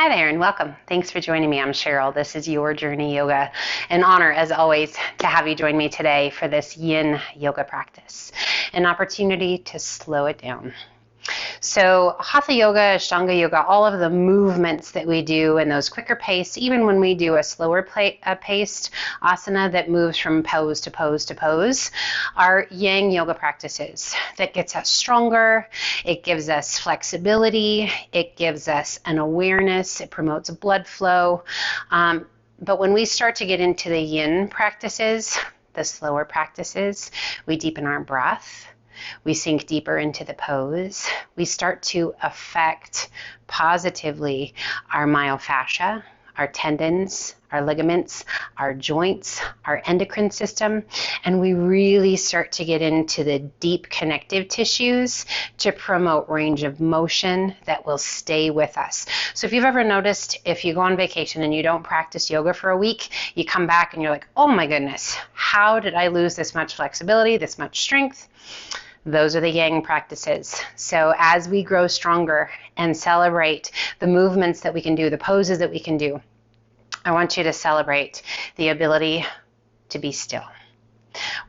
Hi there and welcome. Thanks for joining me. I'm Cheryl. This is Your Journey Yoga. An honor, as always, to have you join me today for this Yin Yoga practice. An opportunity to slow it down. So Hatha Yoga, Ashtanga Yoga, all of the movements that we do in those quicker pace, even when we do a slower paced asana that moves from pose to pose to pose, are Yang Yoga practices that gets us stronger. It gives us flexibility. It gives us an awareness. It promotes blood flow. But when we start to get into the Yin practices, the slower practices, we deepen our breath. We sink deeper into the pose. We start to affect positively our myofascia, our tendons, our ligaments, our joints, our endocrine system, and we really start to get into the deep connective tissues to promote range of motion that will stay with us. So if you've ever noticed, if you go on vacation and you don't practice yoga for a week, you come back and you're like, oh my goodness, how did I lose this much flexibility, this much strength? Those are the Yang practices. So as we grow stronger and celebrate the movements that we can do, the poses that we can do, I want you to celebrate the ability to be still.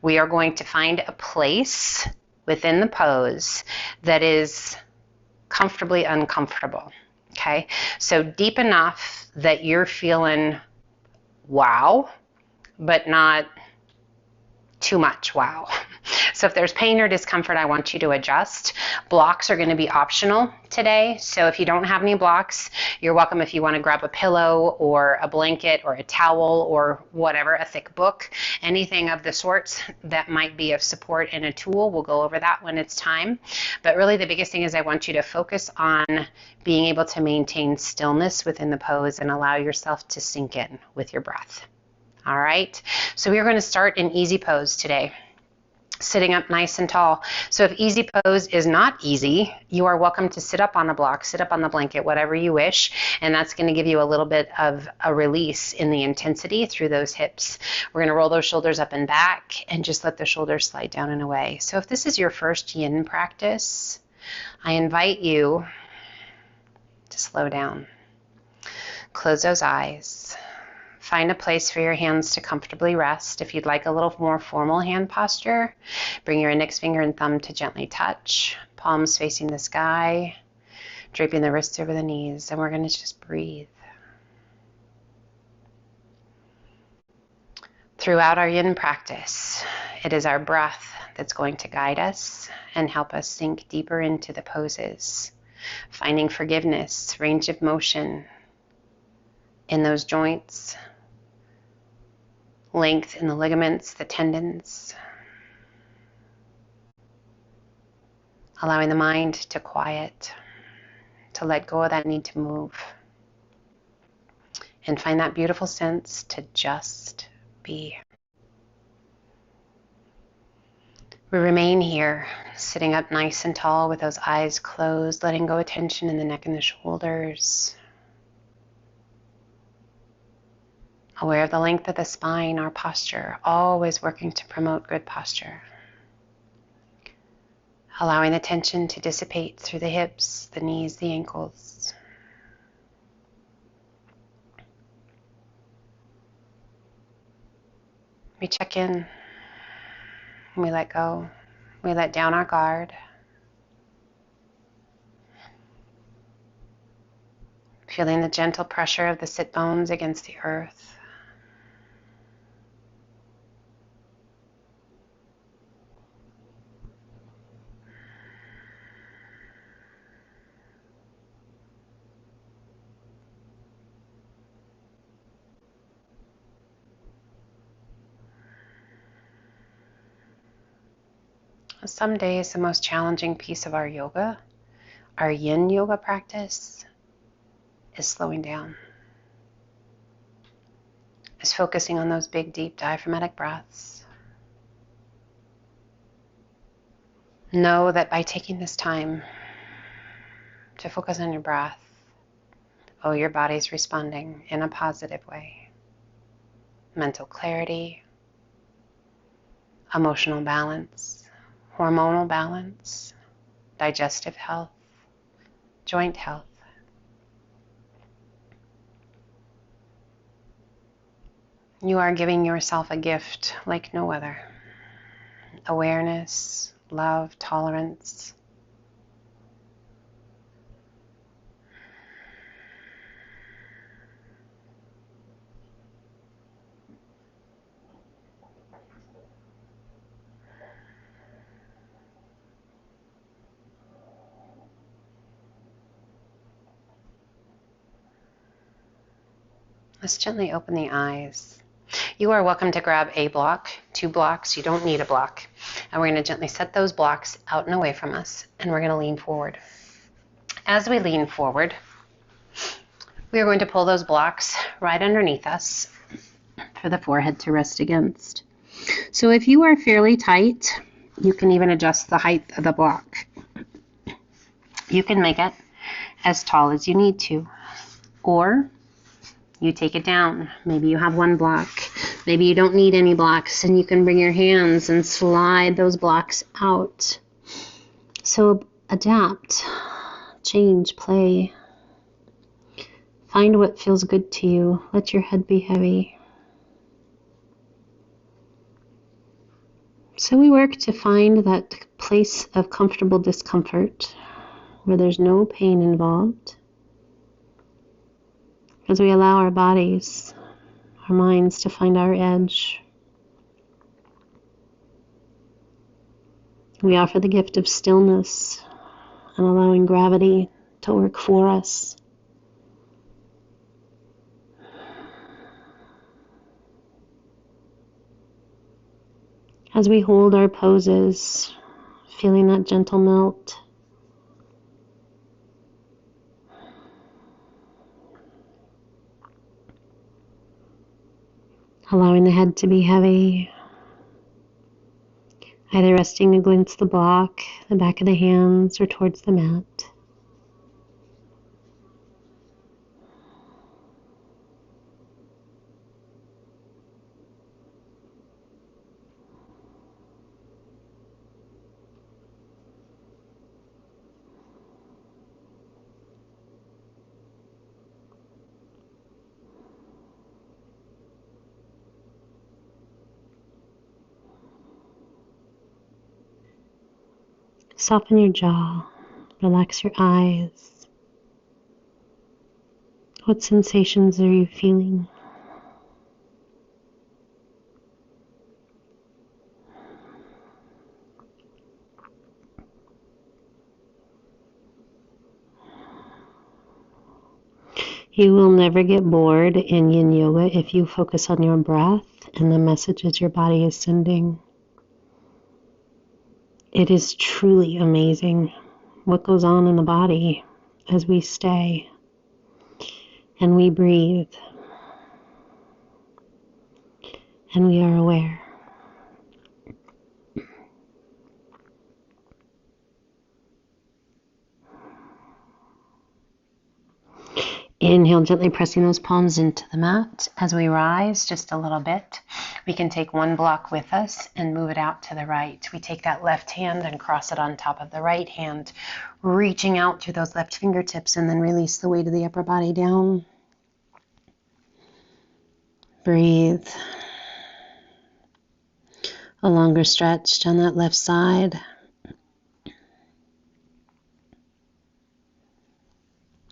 We are going to find a place within the pose that is comfortably uncomfortable. Okay? So deep enough that you're feeling wow, but not too much wow. So if there's pain or discomfort, I want you to adjust. Blocks are going to be optional today. So if you don't have any blocks, you're welcome if you want to grab a pillow or a blanket or a towel or whatever, a thick book, anything of the sorts that might be of support and a tool. We'll go over that when it's time. But really the biggest thing is I want you to focus on being able to maintain stillness within the pose and allow yourself to sink in with your breath. All right, so we're going to start in easy pose today, sitting up nice and tall. So if easy pose is not easy, you are welcome to sit up on a block, sit up on the blanket, whatever you wish, and that's going to give you a little bit of a release in the intensity through those hips. We're going to roll those shoulders up and back and just let the shoulders slide down and away. So if this is your first Yin practice, I invite you to slow down. Close those eyes. Find a place for your hands to comfortably rest. If you'd like a little more formal hand posture, bring your index finger and thumb to gently touch, palms facing the sky, draping the wrists over the knees, and we're going to just breathe. Throughout our Yin practice, it is our breath that's going to guide us and help us sink deeper into the poses, finding forgiveness, range of motion in those joints, length in the ligaments, the tendons, allowing the mind to quiet, to let go of that need to move, and find that beautiful sense to just be. We remain here, sitting up nice and tall with those eyes closed, letting go of tension in the neck and the shoulders. Aware of the length of the spine, our posture, always working to promote good posture. Allowing the tension to dissipate through the hips, the knees, the ankles. We check in, we let go, we let down our guard. Feeling the gentle pressure of the sit bones against the earth. Some days the most challenging piece of our yoga, our Yin Yoga practice, is slowing down. Is focusing on those big, deep diaphragmatic breaths. Know that by taking this time to focus on your breath, your body's responding in a positive way. Mental clarity, emotional balance, hormonal balance, digestive health, joint health. You are giving yourself a gift like no other. Awareness, love, tolerance. Let's gently open the eyes. You are welcome to grab a block, 2 blocks. You don't need a block. And we're going to gently set those blocks out and away from us, and we're going to lean forward. As we lean forward, we are going to pull those blocks right underneath us for the forehead to rest against. So if you are fairly tight, you can even adjust the height of the block. You can make it as tall as you need to, or you take it down. Maybe you have 1 block. Maybe you don't need any blocks, and you can bring your hands and slide those blocks out. So adapt, change, play. Find what feels good to you. Let your head be heavy. So we work to find that place of comfortable discomfort where there's no pain involved, as we allow our bodies, our minds to find our edge. We offer the gift of stillness and allowing gravity to work for us. As we hold our poses, feeling that gentle melt, allowing the head to be heavy, either resting against the block, the back of the hands, or towards the mat. Soften your jaw, relax your eyes. What sensations are you feeling? You will never get bored in Yin Yoga if you focus on your breath and the messages your body is sending. It is truly amazing what goes on in the body as we stay and we breathe and we are aware. Inhale, gently pressing those palms into the mat. As we rise just a little bit, we can take 1 block with us and move it out to the right. We take that left hand and cross it on top of the right hand, reaching out through those left fingertips, and then release the weight of the upper body down. Breathe. A longer stretch down that left side.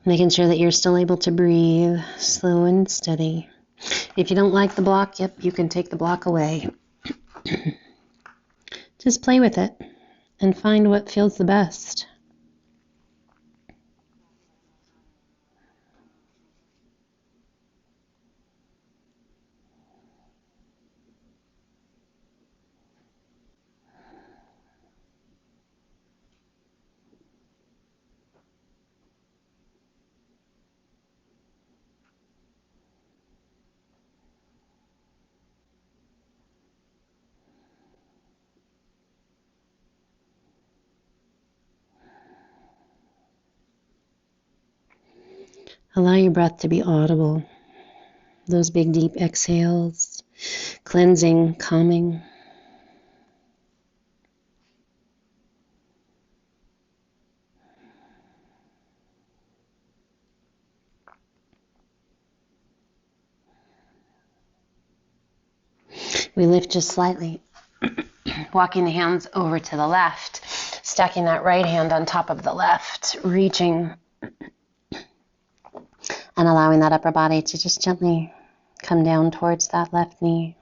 Making sure that you're still able to breathe, slow and steady. If you don't like the block, you can take the block away. Just play with it and find what feels the best. Allow your breath to be audible. Those big deep exhales, cleansing, calming. We lift just slightly, walking the hands over to the left, stacking that right hand on top of the left, reaching and allowing that upper body to just gently come down towards that left knee.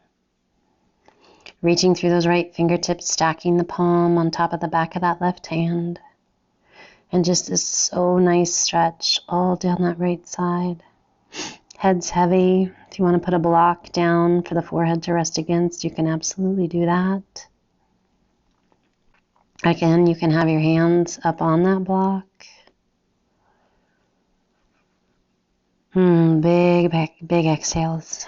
Reaching through those right fingertips, stacking the palm on top of the back of that left hand. And just a so nice stretch all down that right side. Head's heavy. If you want to put a block down for the forehead to rest against, you can absolutely do that. Again, you can have your hands up on that block. Big exhales.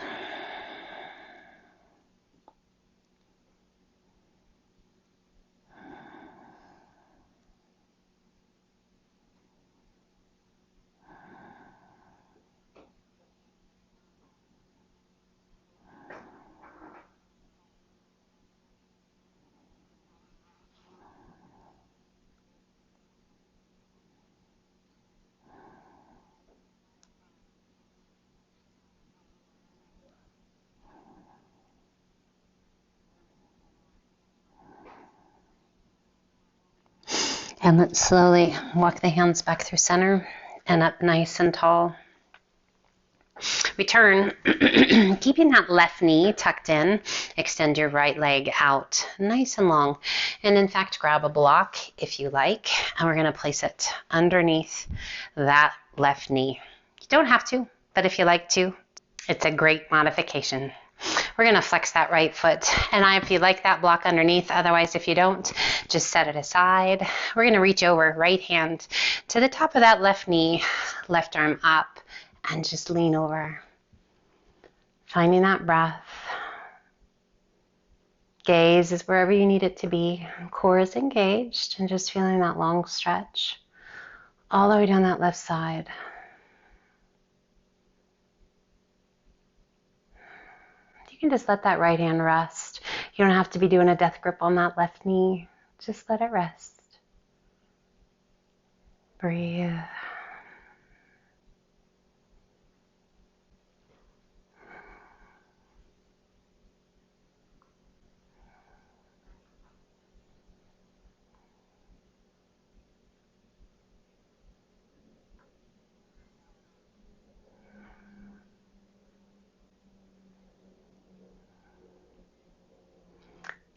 And let's slowly walk the hands back through center and up nice and tall. Return, keeping that left knee tucked in. Extend your right leg out nice and long. And in fact, grab a block if you like. And we're going to place it underneath that left knee. You don't have to, but if you like to, it's a great modification. We're going to flex that right foot. And if you like that block underneath, otherwise if you don't, just set it aside. We're going to reach over, right hand to the top of that left knee, left arm up, and just lean over. Finding that breath. Gaze is wherever you need it to be. Core is engaged, and just feeling that long stretch all the way down that left side. You can just let that right hand rest. You don't have to be doing a death grip on that left knee. Just let it rest. Breathe.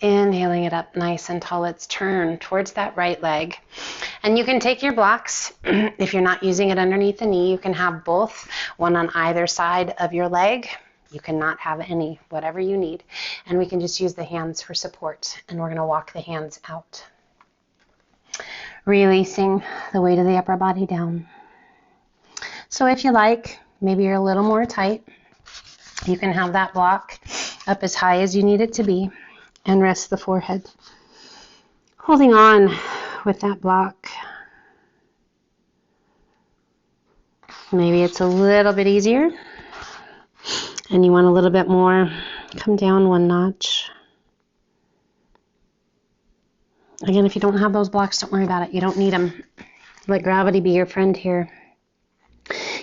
Inhaling it up nice and tall. Let's turn towards that right leg. And you can take your blocks. If you're not using it underneath the knee, you can have both, one on either side of your leg. You cannot have any, whatever you need. And we can just use the hands for support. And we're going to walk the hands out. Releasing the weight of the upper body down. So if you like, maybe you're a little more tight, you can have that block up as high as you need it to be. And rest the forehead. Holding on with that block. Maybe it's a little bit easier and you want a little bit more. Come down one notch. Again, if you don't have those blocks, don't worry about it. You don't need them. Let gravity be your friend here.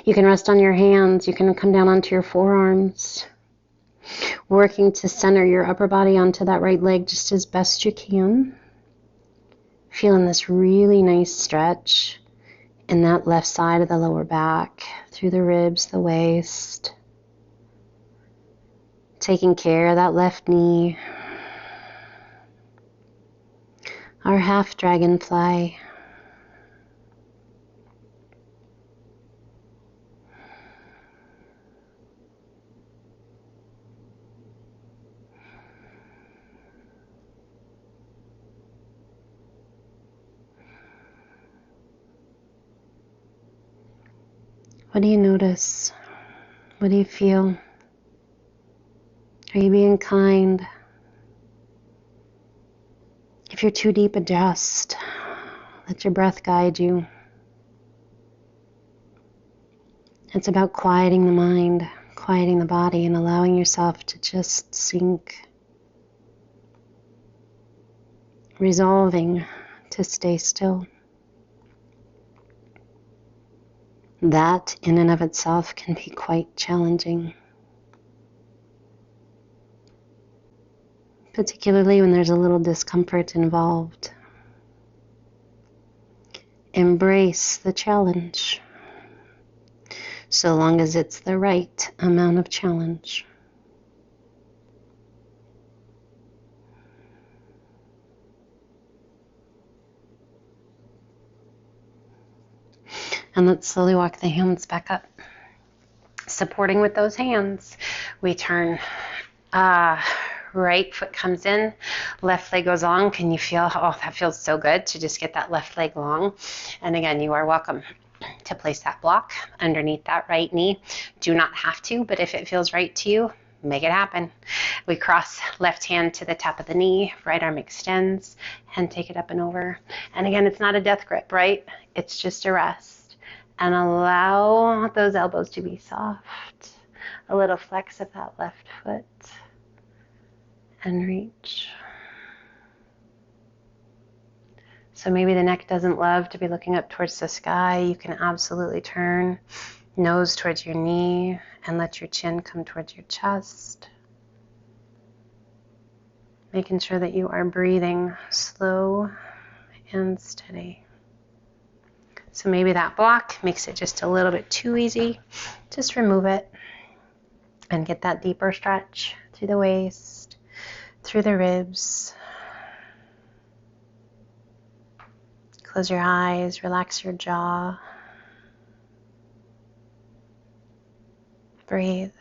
You can rest on your hands. You can come down onto your forearms. Working to center your upper body onto that right leg just as best you can. Feeling this really nice stretch in that left side of the lower back, through the ribs, the waist. Taking care of that left knee. Our half dragonfly. What do you notice? What do you feel? Are you being kind? If you're too deep, adjust. Let your breath guide you. It's about quieting the mind, quieting the body, and allowing yourself to just sink. Resolving to stay still. That, in and of itself, can be quite challenging. particularly when there's a little discomfort involved. Embrace the challenge, so long as it's the right amount of challenge. And let's slowly walk the hands back up. Supporting with those hands, we turn. Right foot comes in, left leg goes long. Can you feel, oh, that feels so good to just get that left leg long. And again, you are welcome to place that block underneath that right knee. Do not have to, but if it feels right to you, make it happen. We cross left hand to the top of the knee, right arm extends, and take it up and over. And again, it's not a death grip, right? It's just a rest. And allow those elbows to be soft. A little flex of that left foot. And reach. So maybe the neck doesn't love to be looking up towards the sky. You can absolutely turn nose towards your knee and let your chin come towards your chest. Making sure that you are breathing slow and steady. So maybe that block makes it just a little bit too easy. Just remove it and get that deeper stretch through the waist, through the ribs. Close your eyes, relax your jaw. Breathe.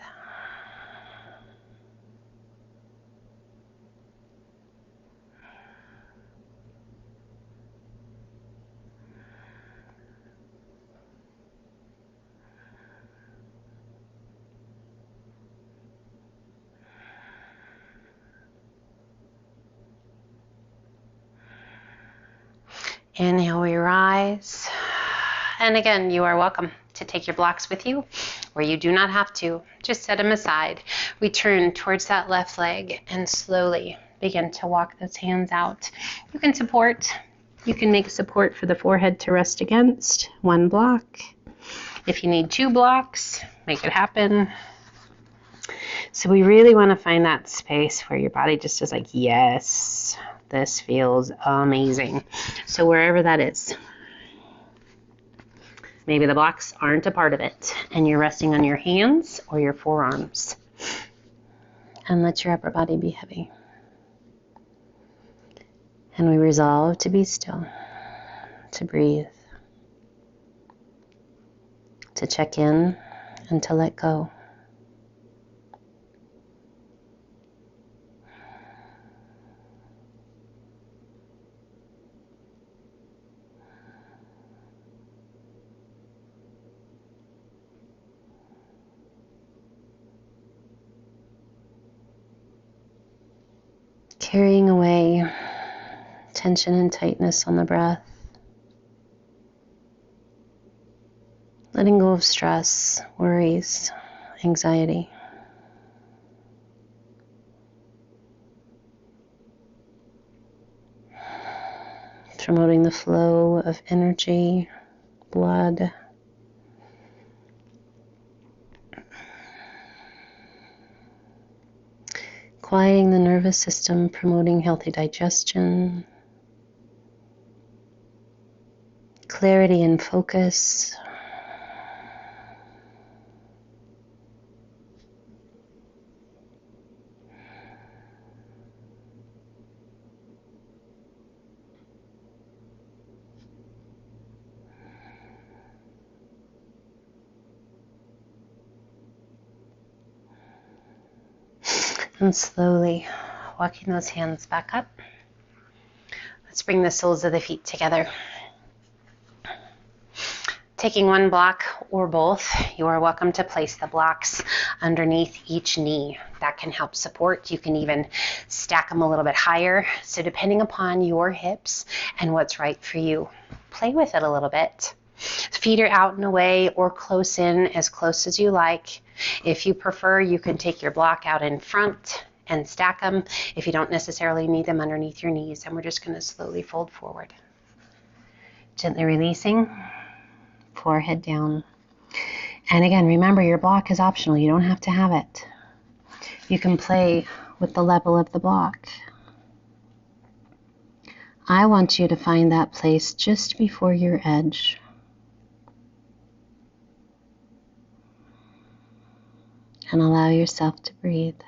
Inhale, we rise. And again, you are welcome to take your blocks with you, or you do not have to. Just set them aside. We turn towards that left leg and slowly begin to walk those hands out. You can support. You can make support for the forehead to rest against. One block. If you need 2 blocks, make it happen. So we really want to find that space where your body just is like, yes, this feels amazing. So wherever that is, maybe the blocks aren't a part of it and you're resting on your hands or your forearms. And let your upper body be heavy. And we resolve to be still, to breathe, to check in and to let go. Carrying away tension and tightness on the breath. Letting go of stress, worries, anxiety. Promoting the flow of energy, blood. Quieting the nervous system, promoting healthy digestion, clarity and focus. And slowly walking those hands back up. Let's bring the soles of the feet together. Taking one block or both, you are welcome to place the blocks underneath each knee. That can help support. You can even stack them a little bit higher. So depending upon your hips and what's right for you, play with it a little bit. Feet are out and away or close in, as close as you like. If you prefer, you can take your block out in front and stack them if you don't necessarily need them underneath your knees. And we're just going to slowly fold forward. Gently releasing, forehead down. And again, remember, your block is optional. You don't have to have it. You can play with the level of the block. I want you to find that place just before your edge. And allow yourself to breathe.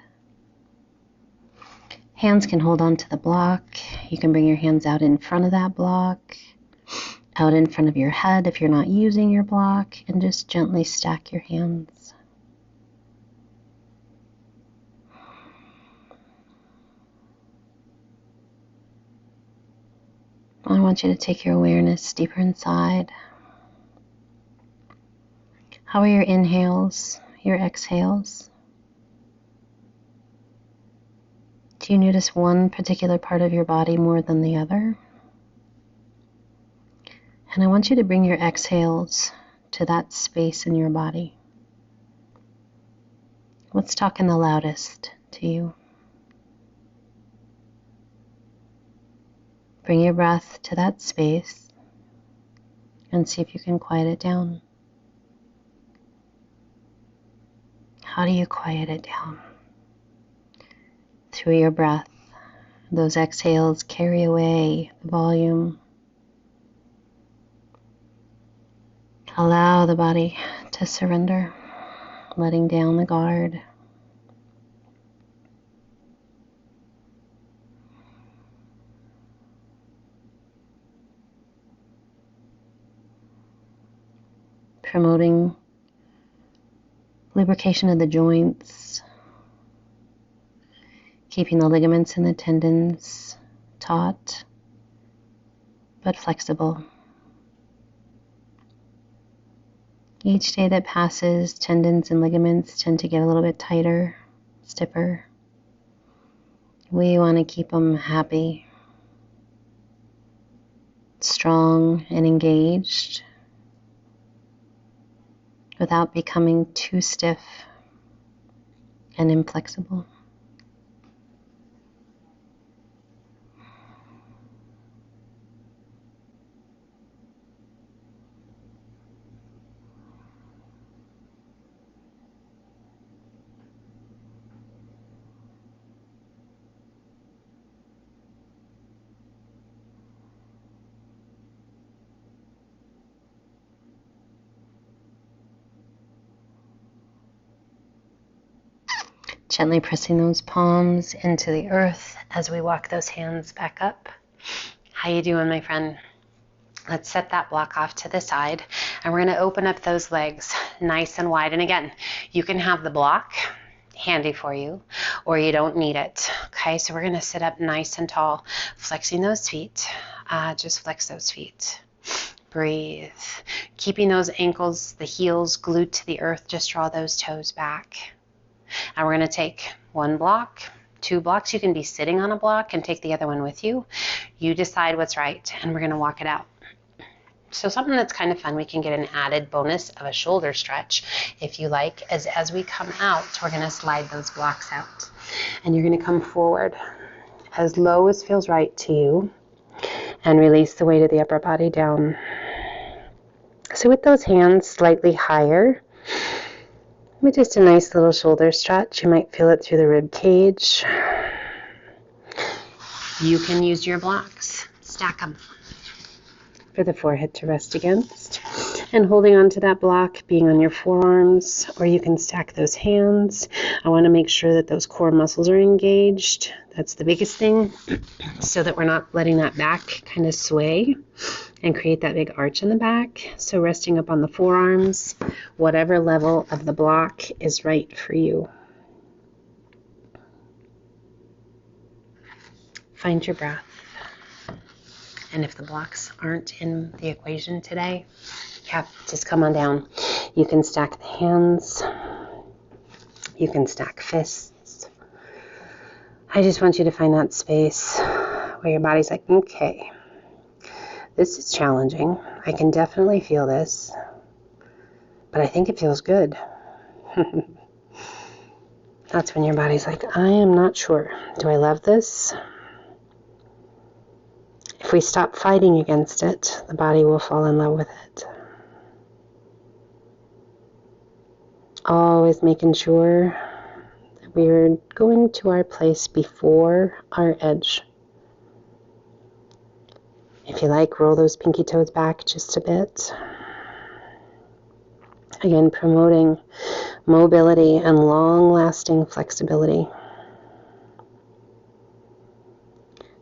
Hands can hold on to the block. You can bring your hands out in front of that block, out in front of your head if you're not using your block, and just gently stack your hands. I want you to take your awareness deeper inside. How are your inhales, your exhales? Do you notice one particular part of your body more than the other? And I want you to bring your exhales to that space in your body. What's talking the loudest to you? Bring your breath to that space and see if you can quiet it down. How do you quiet it down? Through your breath. Those exhales carry away the volume. Allow the body to surrender, letting down the guard. Promoting lubrication of the joints, keeping the ligaments and the tendons taut but flexible. Each day that passes, tendons and ligaments tend to get a little bit tighter, stiffer. We want to keep them happy, strong, and engaged without becoming too stiff and inflexible. Gently pressing those palms into the earth as we walk those hands back up. How you doing, my friend? Let's set that block off to the side, and we're going to open up those legs nice and wide. And again, you can have the block handy for you, or you don't need it. Okay, so we're going to sit up nice and tall, flexing those feet. Just flex those feet. Breathe. Keeping those ankles, the heels glued to the earth. Just draw those toes back. And we're going to take one block, 2 blocks. You can be sitting on a block and take the other one with you. You decide what's right, and we're going to walk it out. So something that's kind of fun, we can get an added bonus of a shoulder stretch if you like, as we come out, we're going to slide those blocks out. And you're going to come forward as low as feels right to you and release the weight of the upper body down. So with those hands slightly higher, with just a nice little shoulder stretch, you might feel it through the rib cage. You can use your blocks, stack them for the forehead to rest against. And holding on to that block, being on your forearms, or you can stack those hands. I want to make sure that those core muscles are engaged. That's the biggest thing, so that we're not letting that back kind of sway and create that big arch in the back. So resting up on the forearms, whatever level of the block is right for you. Find your breath. And if the blocks aren't in the equation today, just come on down. You can stack the hands. You can stack fists. I just want you to find that space where your body's like, okay, this is challenging. I can definitely feel this, but I think it feels good. That's when your body's like, I am not sure. Do I love this? If we stop fighting against it, the body will fall in love with it. Always making sure that we're going to our place before our edge. If you like, roll those pinky toes back just a bit. Again, promoting mobility and long-lasting flexibility.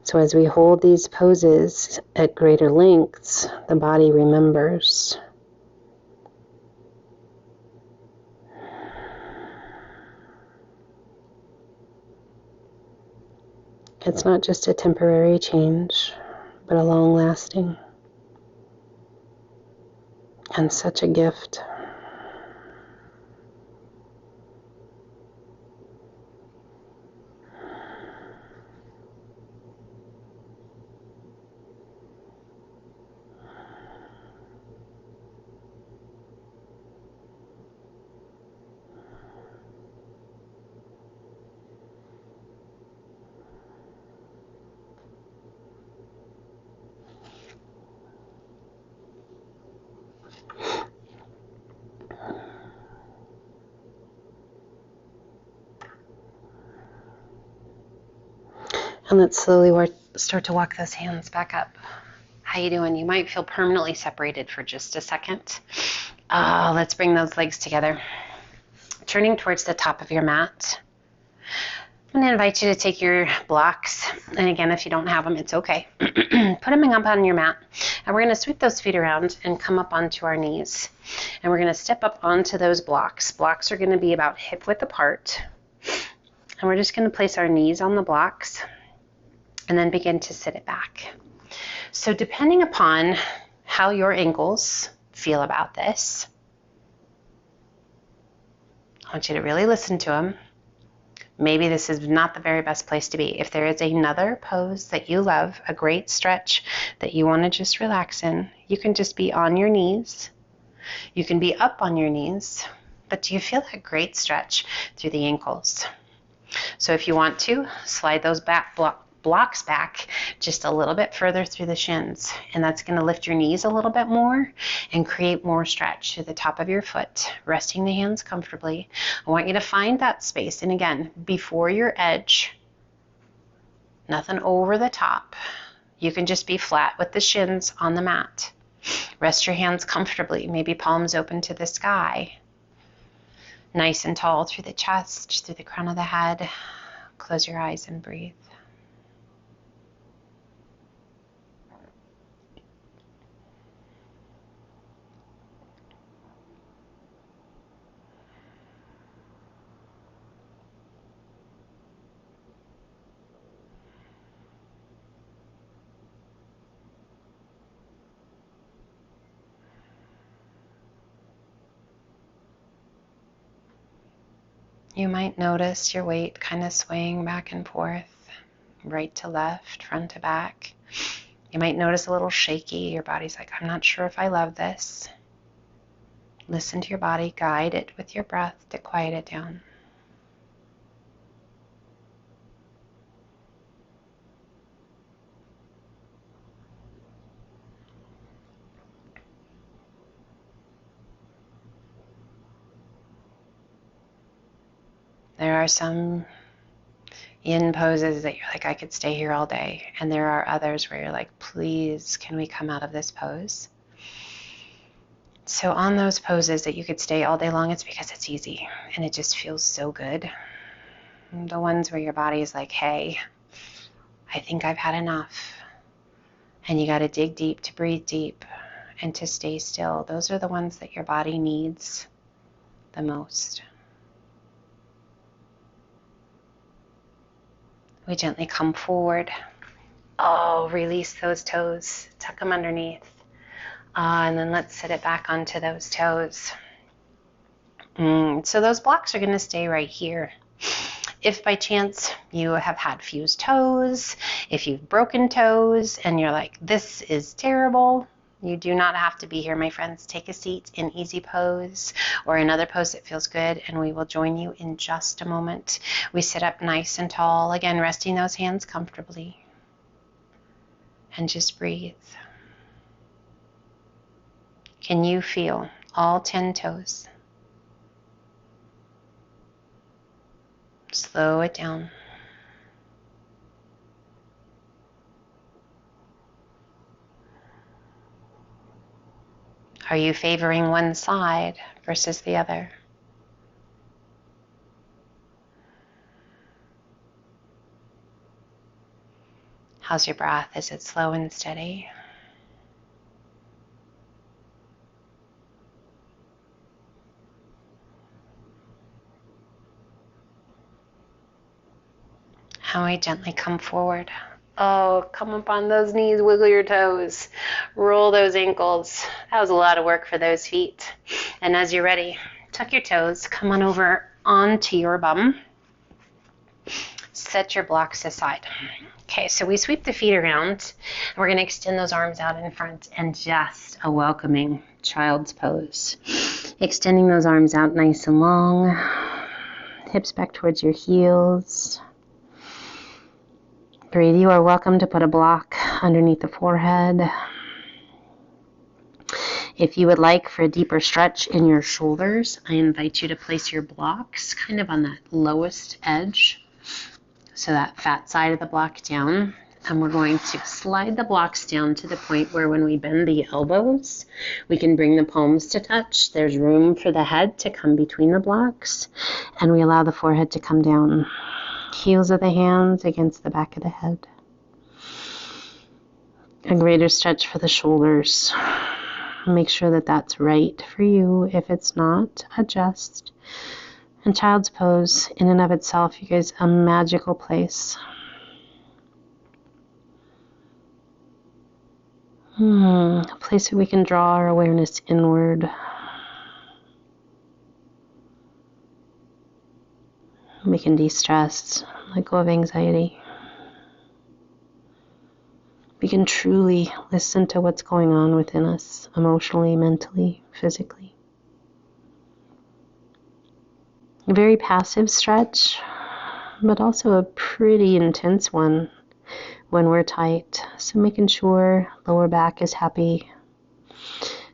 So as we hold these poses at greater lengths, the body remembers. It's not just a temporary change, but a long-lasting. And such a gift. And let's slowly start to walk those hands back up. How you doing? You might feel permanently separated for just a second. Let's bring those legs together. Turning towards the top of your mat. I'm going to invite you to take your blocks. And again, if you don't have them, it's okay. Put them up on your mat. And we're going to sweep those feet around and come up onto our knees. And we're going to step up onto those blocks. Blocks are going to be about hip width apart. And we're just going to place our knees on the blocks and then begin to sit it back. So depending upon how your ankles feel about this, I want you to really listen to them. Maybe this is not the very best place to be. If there is another pose that you love, a great stretch that you want to just relax in, you can just be on your knees. You can be up on your knees, but do you feel that great stretch through the ankles? So if you want to, slide those blocks back just a little bit further through the shins, and that's going to lift your knees a little bit more and create more stretch to the top of your foot, resting the hands comfortably. I want you to find that space, and again, before your edge, nothing over the top. You can just be flat with the shins on the mat. Rest your hands comfortably, maybe palms open to the sky. Nice and tall through the chest, through the crown of the head. Close your eyes and breathe. You might notice your weight kind of swaying back and forth, right to left, front to back. You might notice a little shaky. Your body's like, I'm not sure if I love this. Listen to your body, guide it with your breath to quiet it down. There are some yin poses that you're like, I could stay here all day. And there are others where you're like, please, can we come out of this pose? So on those poses that you could stay all day long, it's because it's easy and it just feels so good. The ones where your body is like, hey, I think I've had enough. And you got to dig deep to breathe deep and to stay still. Those are the ones that your body needs the most. We gently come forward. Oh, release those toes. Tuck them underneath. And then let's sit it back onto those toes. So those blocks are going to stay right here. If by chance you have had fused toes, if you've broken toes, and you're like, this is terrible, you do not have to be here, my friends. Take a seat in easy pose or another pose that feels good, and we will join you in just a moment. We sit up nice and tall, again, resting those hands comfortably. And just breathe. Can you feel all 10 toes? Slow it down. Are you favoring one side versus the other? How's your breath? Is it slow and steady? How we gently come forward. Oh, come up on those knees, wiggle your toes, roll those ankles. That was a lot of work for those feet. And as you're ready, tuck your toes, come on over onto your bum. Set your blocks aside. Okay, so we sweep the feet around, and we're going to extend those arms out in front and just a welcoming child's pose. Extending those arms out nice and long, hips back towards your heels. Breathe. You are welcome to put a block underneath the forehead. If you would like for a deeper stretch in your shoulders, I invite you to place your blocks kind of on that lowest edge. So that fat side of the block down. And we're going to slide the blocks down to the point where when we bend the elbows, we can bring the palms to touch. There's room for the head to come between the blocks. And we allow the forehead to come down. Heels of the hands against the back of the head. A greater stretch for the shoulders. Make sure that that's right for you. If it's not, adjust. And child's pose, in and of itself, you guys, a magical place. A place where we can draw our awareness inward. We can de-stress, let go of anxiety. We can truly listen to what's going on within us, emotionally, mentally, physically. A very passive stretch, but also a pretty intense one when we're tight. So making sure lower back is happy,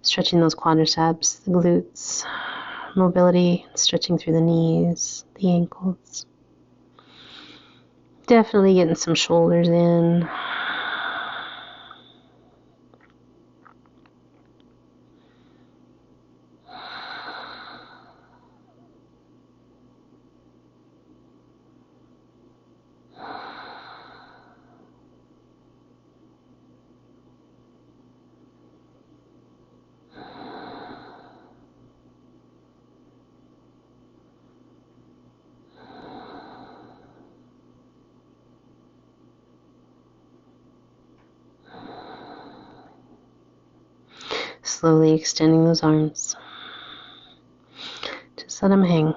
stretching those quadriceps, the glutes, mobility, stretching through the knees, the ankles. Definitely getting some shoulders in. Slowly extending those arms. Just let them hang.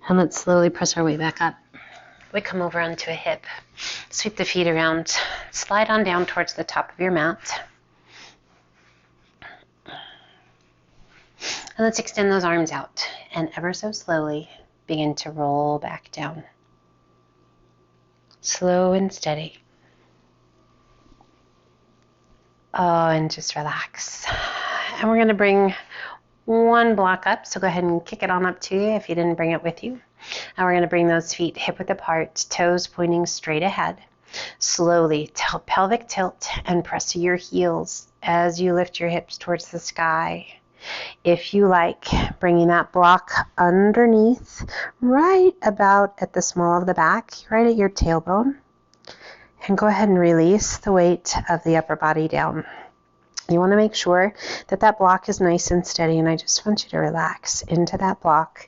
And let's slowly press our way back up. We come over onto a hip. Sweep the feet around. Slide on down towards the top of your mat. And let's extend those arms out. And ever so slowly begin to roll back down. Slow and steady. Oh, and just relax. And we're going to bring one block up. So go ahead and kick it on up to you if you didn't bring it with you. And we're going to bring those feet hip width apart, toes pointing straight ahead. Slowly, pelvic tilt and press to your heels as you lift your hips towards the sky. If you like, bringing that block underneath, right about at the small of the back, right at your tailbone. And go ahead and release the weight of the upper body down. You want to make sure that that block is nice and steady, and I just want you to relax into that block.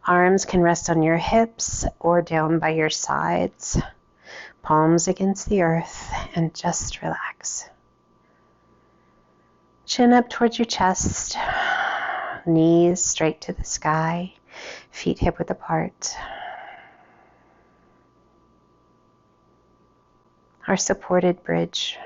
Arms can rest on your hips or down by your sides. Palms against the earth, and just relax. Chin up towards your chest, knees straight to the sky, feet hip width apart. Our supported bridge.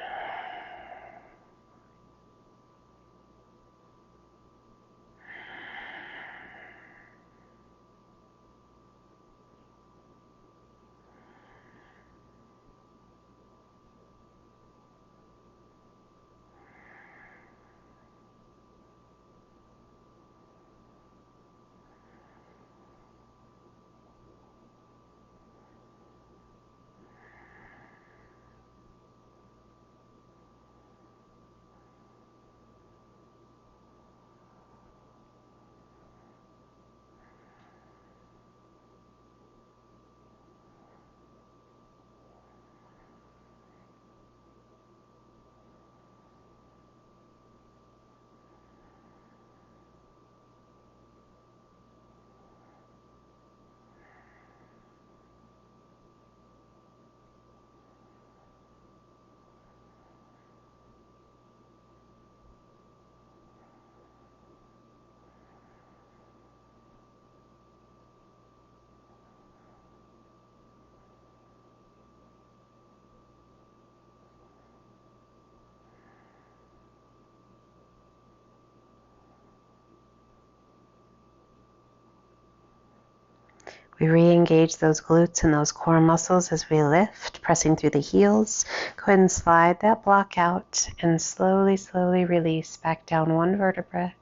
We re-engage those glutes and those core muscles as we lift, pressing through the heels. Go ahead and slide that block out and slowly, slowly release back down one vertebra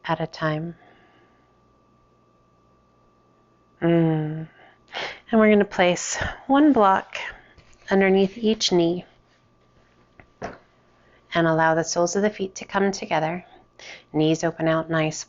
at a time. And we're going to place one block underneath each knee and allow the soles of the feet to come together. Knees open out nice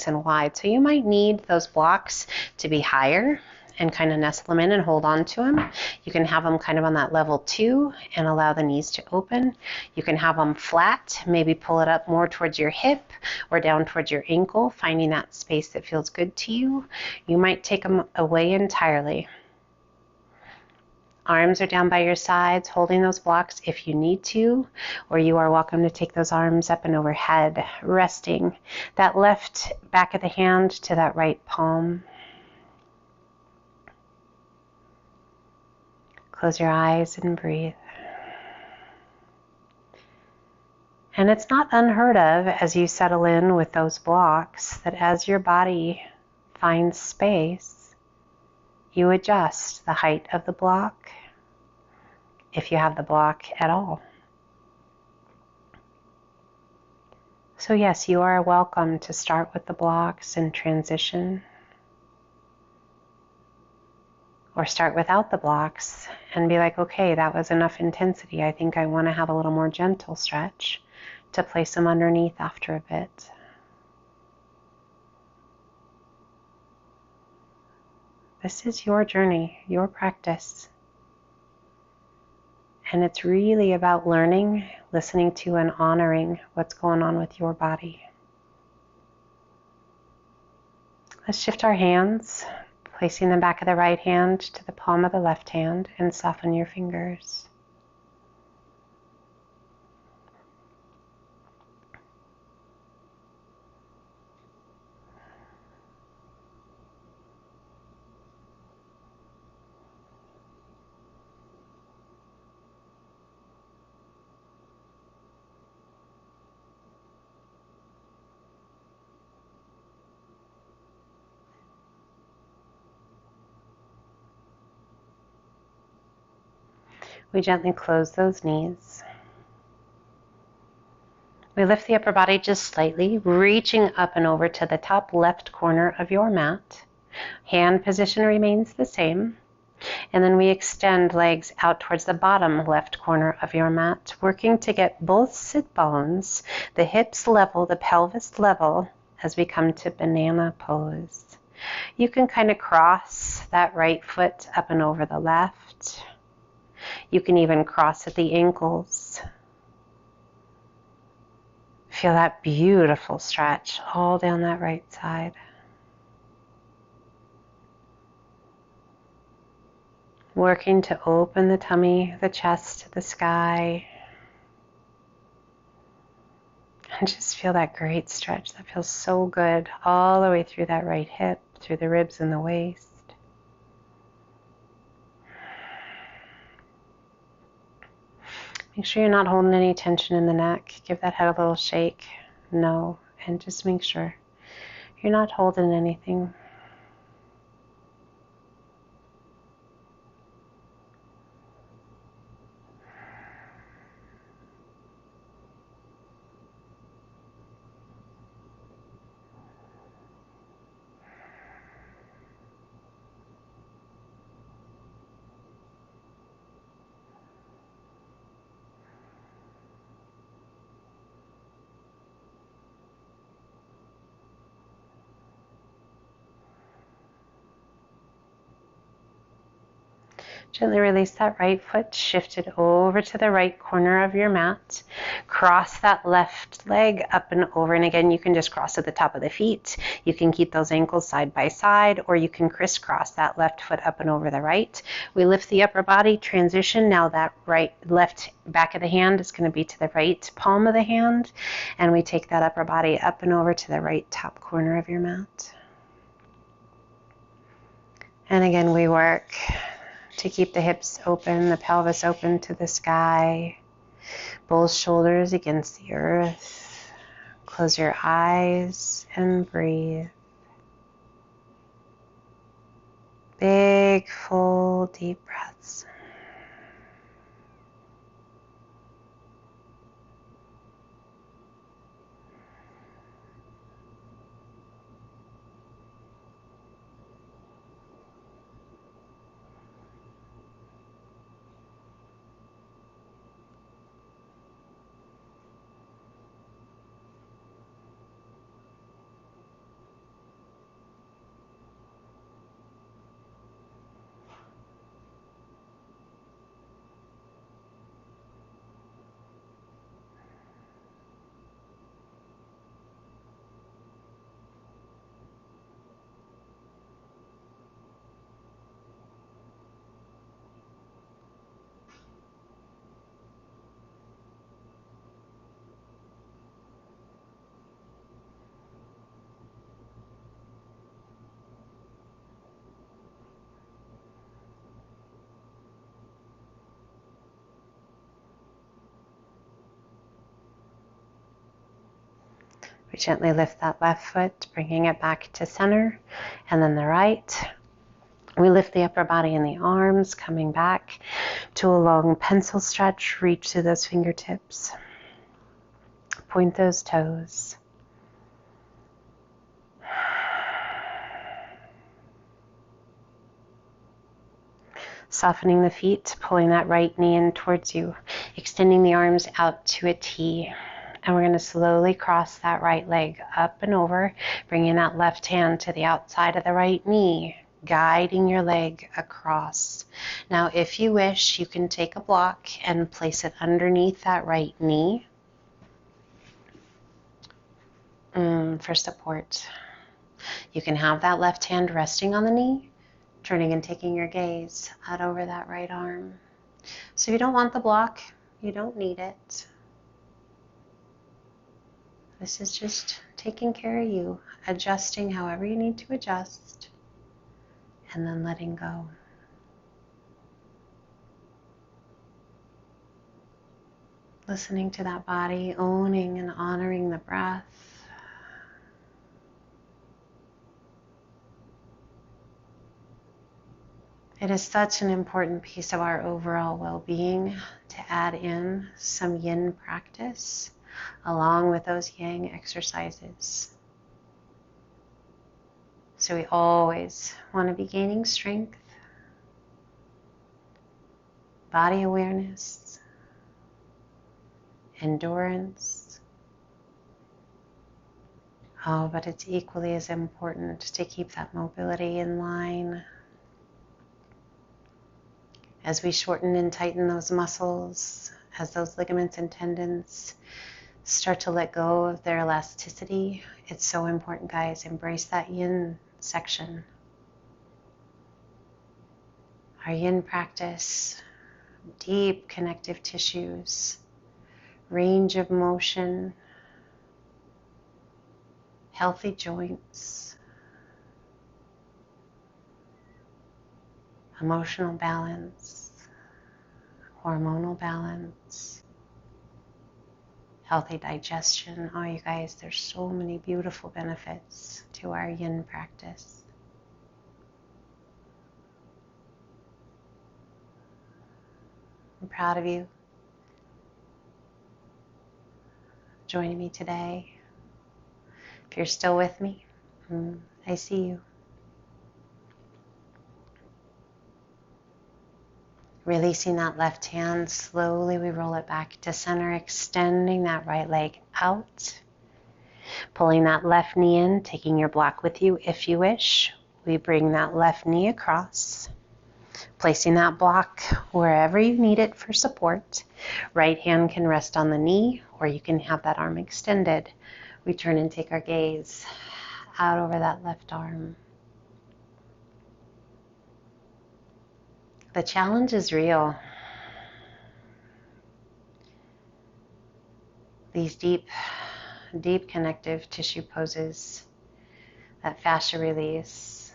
and wide. So you might need those blocks to be higher and kind of nestle them in and hold on to them. You can have them kind of on that level 2 and allow the knees to open. You can have them flat, maybe pull it up more towards your hip or down towards your ankle, finding that space that feels good to you. You might take them away entirely. Arms are down by your sides, holding those blocks if you need to, or you are welcome to take those arms up and overhead, resting that left back of the hand to that right palm. Close your eyes and breathe. And it's not unheard of as you settle in with those blocks that as your body finds space, you adjust the height of the block, if you have the block at all. So yes, you are welcome to start with the blocks and transition, or start without the blocks and be like, okay, that was enough intensity. I think I want to have a little more gentle stretch to place them underneath after a bit. This is your journey, your practice. And it's really about learning, listening to, and honoring what's going on with your body. Let's shift our hands, placing the back of the right hand to the palm of the left hand, and soften your fingers. We gently close those knees. We lift the upper body just slightly, reaching up and over to the top left corner of your mat. Hand position remains the same. And then we extend legs out towards the bottom left corner of your mat, working to get both sit bones, the hips level, the pelvis level, as we come to banana pose. You can kind of cross that right foot up and over the left. You can even cross at the ankles. Feel that beautiful stretch all down that right side. Working to open the tummy, the chest to the sky. And just feel that great stretch. That feels so good all the way through that right hip, through the ribs and the waist. Make sure you're not holding any tension in the neck. Give that head a little shake. No. And just make sure you're not holding anything. Gently release that right foot, shift it over to the right corner of your mat. Cross that left leg up and over, and again, you can just cross at the top of the feet. You can keep those ankles side by side, or you can crisscross that left foot up and over the right. We lift the upper body, transition. Now that left back of the hand is going to be to the right palm of the hand, and we take that upper body up and over to the right top corner of your mat. And again, we work to keep the hips open, the pelvis open to the sky, both shoulders against the earth. Close your eyes and breathe. Big, full, deep breaths. We gently lift that left foot, bringing it back to center, and then the right. We lift the upper body and the arms, coming back to a long pencil stretch. Reach through those fingertips. Point those toes. Softening the feet, pulling that right knee in towards you, extending the arms out to a T. And we're going to slowly cross that right leg up and over, bringing that left hand to the outside of the right knee, guiding your leg across. Now, if you wish, you can take a block and place it underneath that right knee for support. You can have that left hand resting on the knee, turning and taking your gaze out over that right arm. So if you don't want the block, you don't need it. This is just taking care of you, adjusting however you need to adjust, and then letting go. Listening to that body, owning and honoring the breath. It is such an important piece of our overall well-being to add in some yin practice along with those yang exercises. So we always want to be gaining strength, body awareness, endurance. Oh, but it's equally as important to keep that mobility in line. As we shorten and tighten those muscles, as those ligaments and tendons start to let go of their elasticity, it's so important, guys. Embrace that yin section. Our yin practice, deep connective tissues, range of motion, healthy joints, emotional balance, hormonal balance, healthy digestion. Oh, you guys, there's so many beautiful benefits to our yin practice. I'm proud of you joining me today. If you're still with me, I see you. Releasing that left hand, slowly we roll it back to center, extending that right leg out. Pulling that left knee in, taking your block with you if you wish. We bring that left knee across, placing that block wherever you need it for support. Right hand can rest on the knee, or you can have that arm extended. We turn and take our gaze out over that left arm. The challenge is real. These deep connective tissue poses, that fascia release,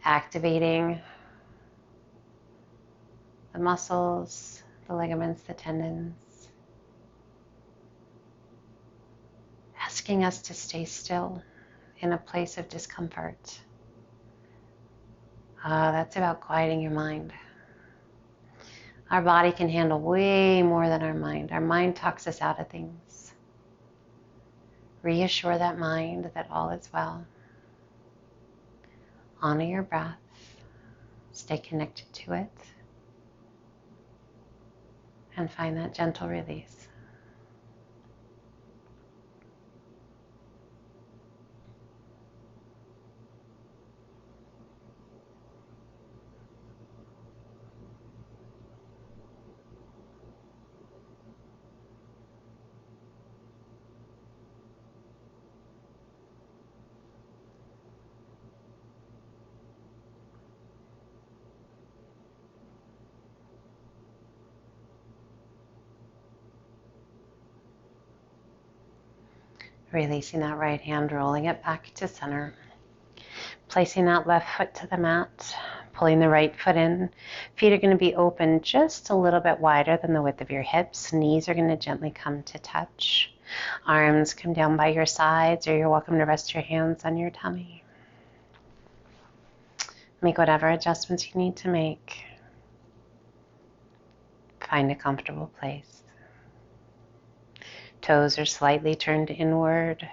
activating the muscles, the ligaments, the tendons, asking us to stay still in a place of discomfort. That's about quieting your mind. Our body can handle way more than our mind. Our mind talks us out of things. Reassure that mind that all is well. Honor your breath. Stay connected to it. And find that gentle release. Releasing that right hand, rolling it back to center. Placing that left foot to the mat, pulling the right foot in. Feet are going to be open just a little bit wider than the width of your hips. Knees are going to gently come to touch. Arms come down by your sides, or you're welcome to rest your hands on your tummy. Make whatever adjustments you need to make. Find a comfortable place. Toes are slightly turned inward.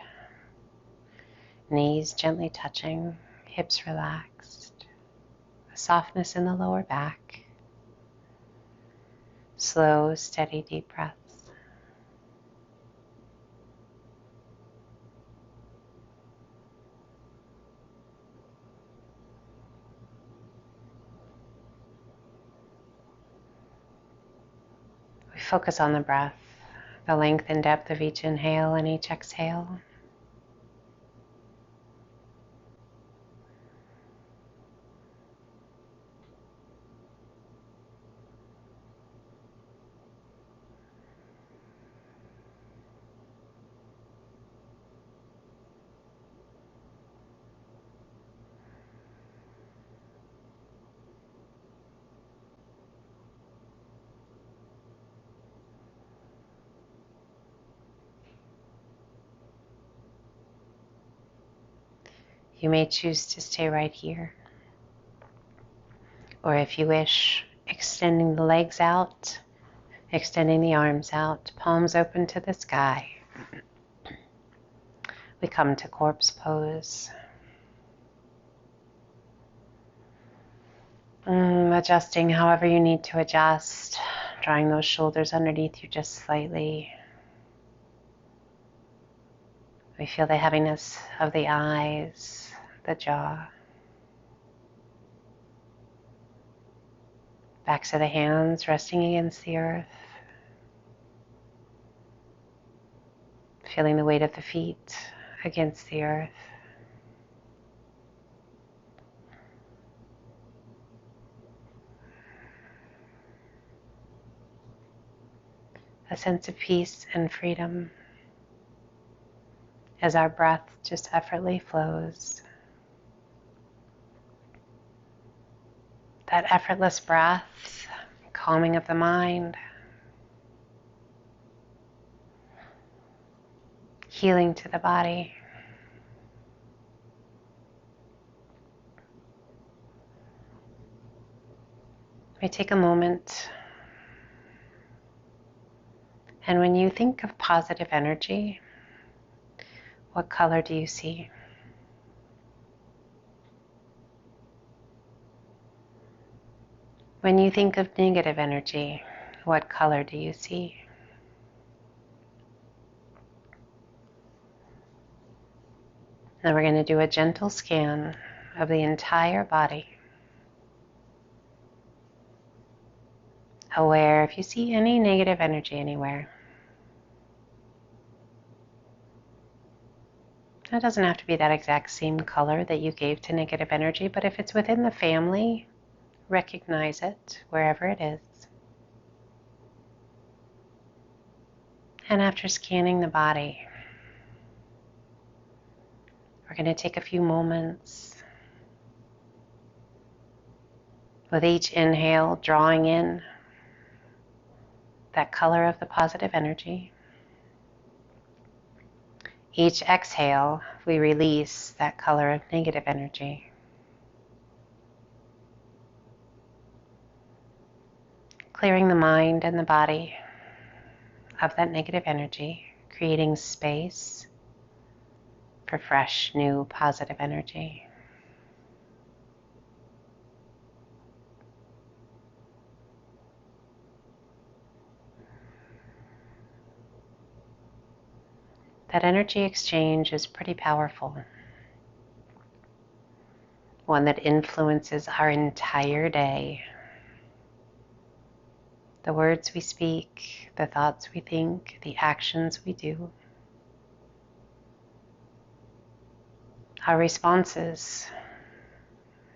Knees gently touching. Hips relaxed. A softness in the lower back. Slow, steady, deep breaths. We focus on the breath, the length and depth of each inhale and each exhale. You may choose to stay right here. Or if you wish, extending the legs out, extending the arms out, palms open to the sky. We come to corpse pose. Adjusting however you need to adjust, drawing those shoulders underneath you just slightly. We feel the heaviness of the eyes, the jaw. Backs of the hands resting against the earth. Feeling the weight of the feet against the earth. A sense of peace and freedom as our breath just effortlessly flows. That effortless breath, calming of the mind, healing to the body. We take a moment, and when you think of positive energy, what color do you see? When you think of negative energy, what color do you see? Now we're going to do a gentle scan of the entire body. Aware if you see any negative energy anywhere. It doesn't have to be that exact same color that you gave to negative energy, but if it's within the family, recognize it wherever it is. And after scanning the body, we're going to take a few moments with each inhale, drawing in that color of the positive energy. Each exhale, we release that color of negative energy. clearing the mind and the body of that negative energy, creating space for fresh, new, positive energy. That energy exchange is pretty powerful. One that influences our entire day. The words we speak, the thoughts we think, the actions we do. Our responses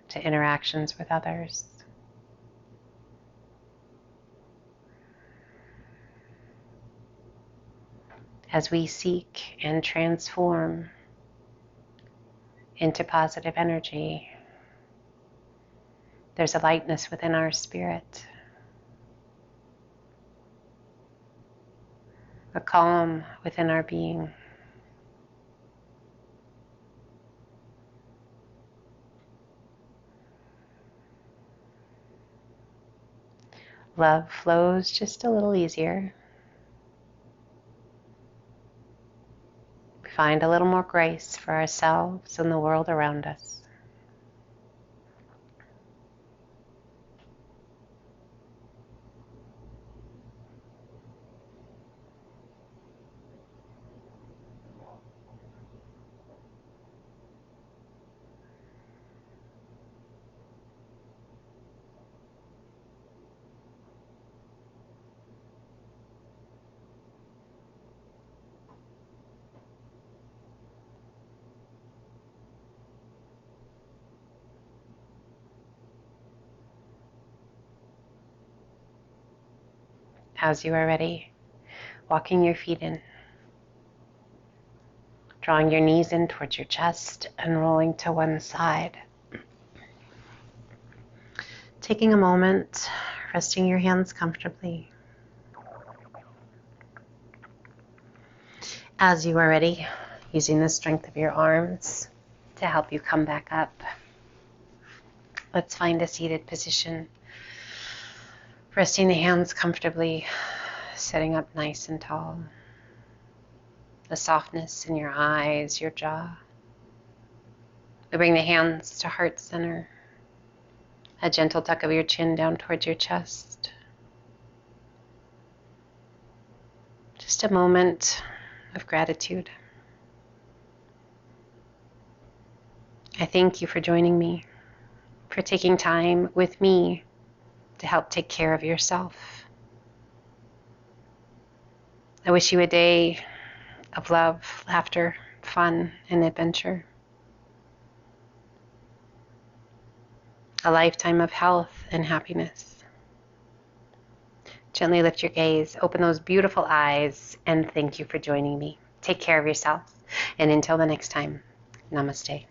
to interactions with others. As we seek and transform into positive energy, there's a lightness within our spirit, a calm within our being. Love flows just a little easier. We find a little more grace for ourselves and the world around us. As you are ready, walking your feet in, drawing your knees in towards your chest and rolling to one side. Taking a moment, resting your hands comfortably. As you are ready, using the strength of your arms to help you come back up. Let's find a seated position. Resting the hands comfortably, sitting up nice and tall. The softness in your eyes, your jaw. We bring the hands to heart center. A gentle tuck of your chin down towards your chest. Just a moment of gratitude. I thank you for joining me, for taking time with me to help take care of yourself. I wish you a day of love, laughter, fun, and adventure. A lifetime of health and happiness. Gently lift your gaze, open those beautiful eyes, and thank you for joining me. Take care of yourself, and until the next time, namaste.